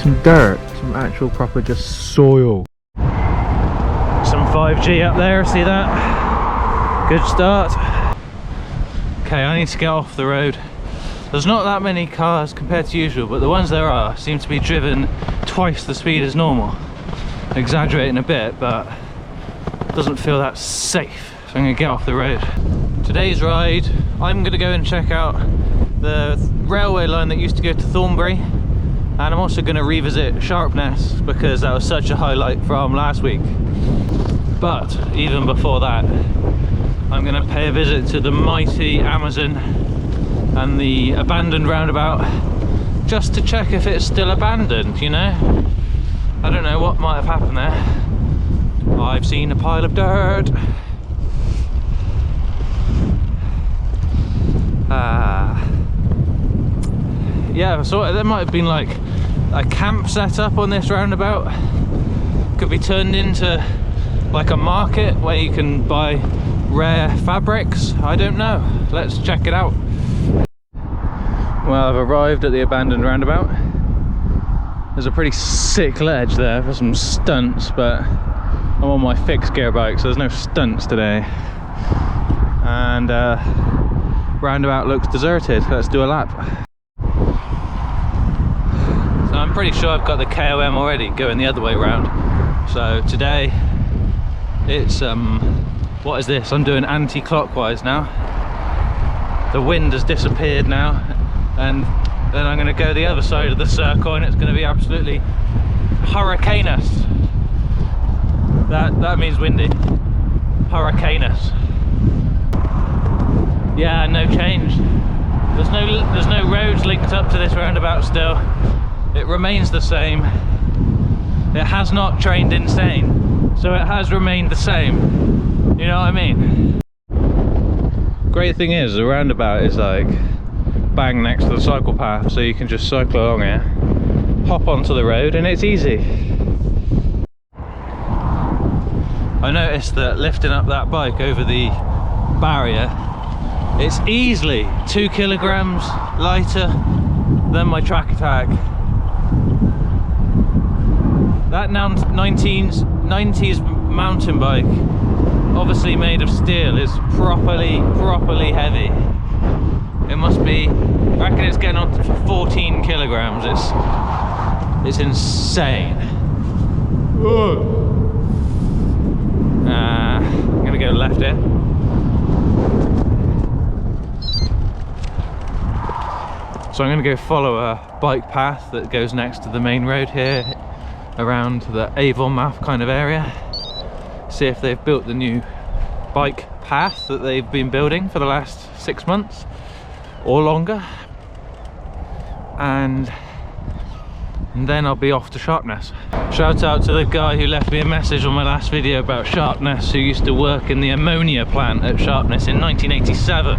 some dirt, some actual proper just soil. Some 5G up there, see that? Good start. Okay, I need to get off the road. There's not that many cars compared to usual, but the ones there are seem to be driven twice the speed as normal. Exaggerating a bit, but it doesn't feel that safe. So I'm gonna get off the road. Today's ride, I'm gonna go and check out the railway line that used to go to Thornbury, and I'm also gonna revisit Sharpness because that was such a highlight from last week. But even before that, I'm gonna pay a visit to the mighty Amazon and the abandoned roundabout, just to check if it's still abandoned, you know? I don't know what might have happened there. I've seen a pile of dirt. Yeah, so there might have been like a camp set up on this roundabout. Could be turned into like a market where you can buy rare fabrics. I don't know. Let's check it out. Well, I've arrived at the abandoned roundabout. There's a pretty sick ledge there for some stunts, but I'm on my fixed gear bike, so there's no stunts today. And roundabout looks deserted. Let's do a lap. So I'm pretty sure I've got the KOM already going the other way around. So today it's what is this? I'm doing anti-clockwise now. The wind has disappeared now, and then I'm going to go the other side of the circle, and it's going to be absolutely hurricanous. That means windy. Hurricanous. Yeah, no change. There's no roads linked up to this roundabout still. It remains the same. It has not trained insane, so it has remained the same. You know what I mean? Great thing is, the roundabout is like bang next to the cycle path, so you can just cycle along here, hop onto the road, and it's easy. I noticed that lifting up that bike over the barrier, it's easily 2 kilograms lighter than my track attack. That 90s mountain bike, obviously made of steel, is properly heavy. It must be, I reckon it's getting on to 14 kilograms. It's insane. I'm gonna go left here. So I'm gonna go follow a bike path that goes next to the main road here, around the Avonmouth kind of area. See if they've built the new bike path that they've been building for the last 6 months or longer, and then I'll be off to Sharpness. Shout out to the guy who left me a message on my last video about Sharpness, who used to work in the ammonia plant at Sharpness in 1987,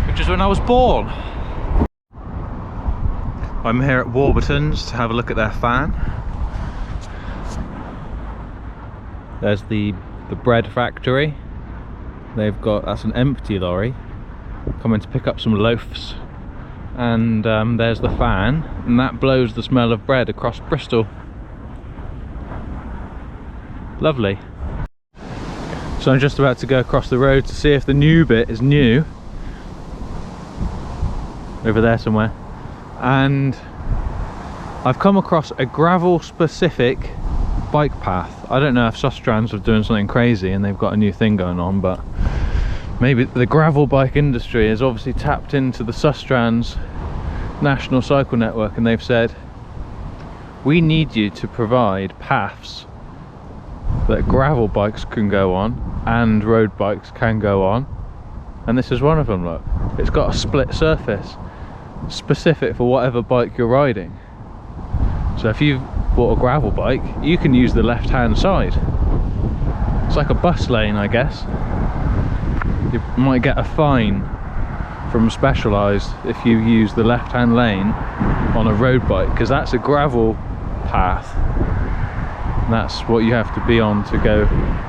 which is when I was born. I'm here at Warburton's to have a look at their fan. There's the bread factory. They've got, that's an empty lorry coming to pick up some loaves, and there's the fan, and that blows the smell of bread across Bristol. Lovely. So I'm just about to go across the road to see if the new bit is new, over there somewhere, and I've come across a gravel specific bike path. I don't know if Sustrans are doing something crazy and they've got a new thing going on, but maybe the gravel bike industry has obviously tapped into the Sustrans National Cycle Network, and they've said, we need you to provide paths that gravel bikes can go on and road bikes can go on, and this is one of them. Look, it's got a split surface specific for whatever bike you're riding. So if you've bought a gravel bike, you can use the left hand side. It's like a bus lane, I guess. You might get a fine from Specialized if you use the left hand lane on a road bike, because that's a gravel path, and that's what you have to be on to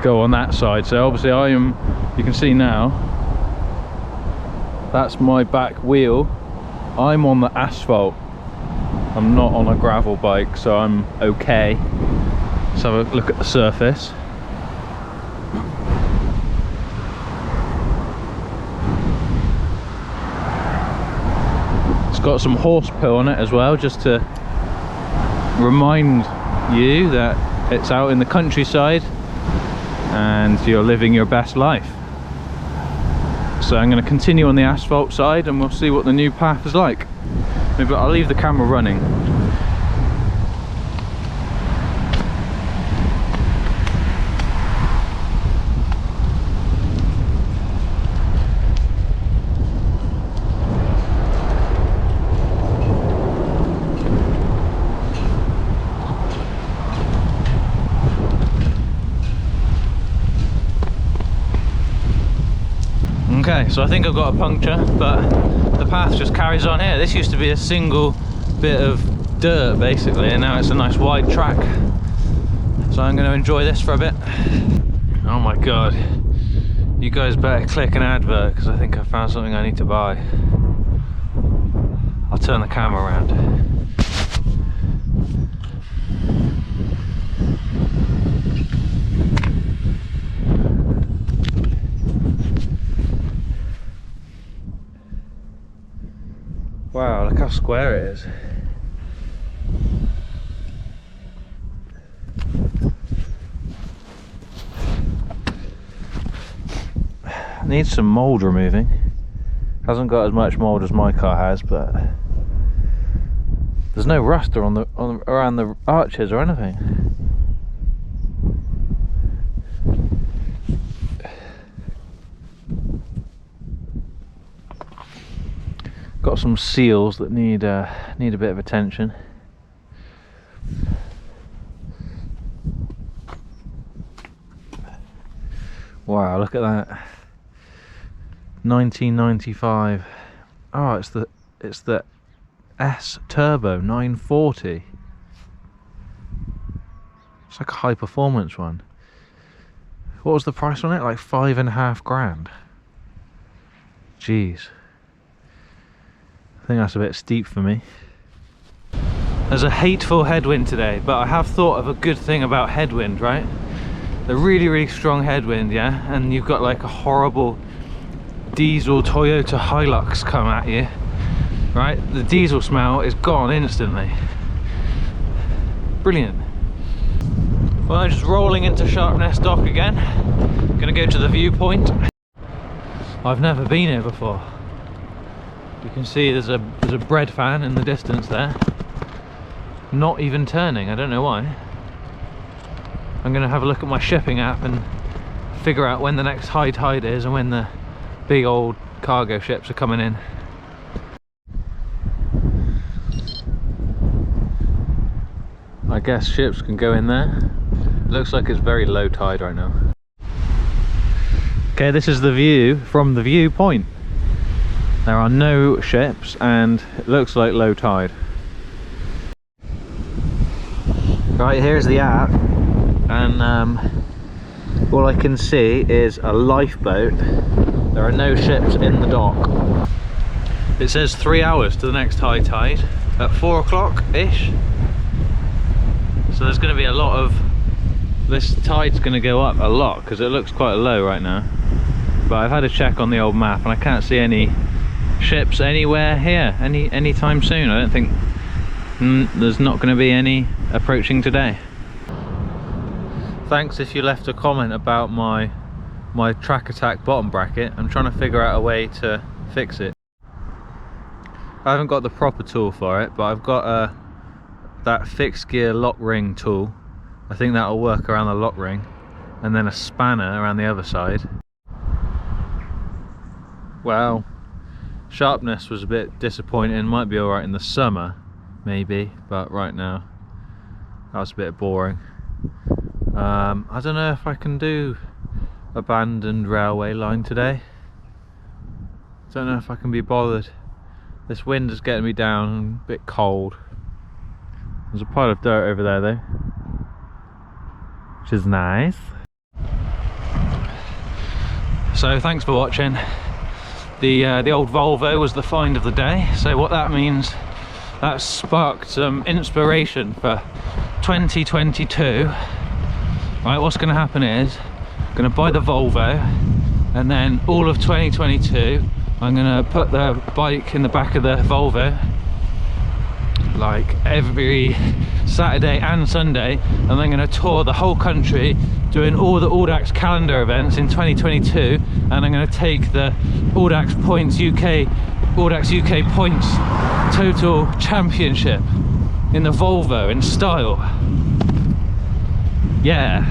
go on that side. So obviously I am, you can see now, that's my back wheel. I'm on the asphalt. I'm not on a gravel bike, so I'm okay. Let's have a look at the surface. It's got some horse poo on it as well, just to remind you that it's out in the countryside and you're living your best life. So I'm going to continue on the asphalt side and we'll see what the new path is like. Maybe I'll leave the camera running. Okay, so I think I've got a puncture, but the path just carries on here. This used to be a single bit of dirt basically, and now it's a nice wide track. So I'm going to enjoy this for a bit. Oh my god, you guys better click an advert because I think I found something I need to buy. I'll turn the camera around. Wow, look how square it is. Needs some mould removing. Hasn't got as much mould as my car has, but there's no rust around the arches or anything. Got some seals that need a bit of attention. Wow, look at that. 1995. Oh, it's the S Turbo 940. It's like a high performance one. What was the price on it? Like $5.5 grand. Jeez. I think that's a bit steep for me. There's a hateful headwind today, but I have thought of a good thing about headwind, right? A really, really strong headwind, yeah? And you've got like a horrible diesel Toyota Hilux come at you, right? The diesel smell is gone instantly. Brilliant. Well, I'm just rolling into Sharpness dock again. Gonna go to the viewpoint. I've never been here before. You can see there's a bread fan in the distance there. Not even turning, I don't know why. I'm going to have a look at my shipping app and figure out when the next high tide is and when the big old cargo ships are coming in. I guess ships can go in there. Looks like it's very low tide right now. Okay, this is the view from the viewpoint. There are no ships and it looks like low tide. Right, here's the app, and all I can see is a lifeboat. There are no ships in the dock. It says 3 hours to the next high tide at 4 o'clock-ish. So there's going to be a lot of... This tide's going to go up a lot because it looks quite low right now. But I've had a check on the old map and I can't see any ships anywhere here anytime soon. I don't think there's not going to be any approaching today. Thanks if you left a comment about my track attack bottom bracket. I'm trying to figure out a way to fix it. I haven't got the proper tool for it, but I've got that fixed gear lock ring tool. I think that'll work around the lock ring, and then a spanner around the other side. Wow. Sharpness was a bit disappointing. Might be alright in the summer, maybe, but right now that was a bit boring. I don't know if I can do abandoned railway line today. Don't know if I can be bothered. This wind is getting me down, a bit cold. There's a pile of dirt over there though, which is nice. So thanks for watching. The old Volvo was the find of the day. So what that means that sparked some inspiration for 2022. Right, what's going to happen is I'm going to buy the Volvo, and then all of 2022 I'm going to put the bike in the back of the Volvo like every Saturday and Sunday, and I'm going to tour the whole country doing all the Audax calendar events in 2022, and I'm going to take the Audax UK points total championship in the Volvo in style. Yeah.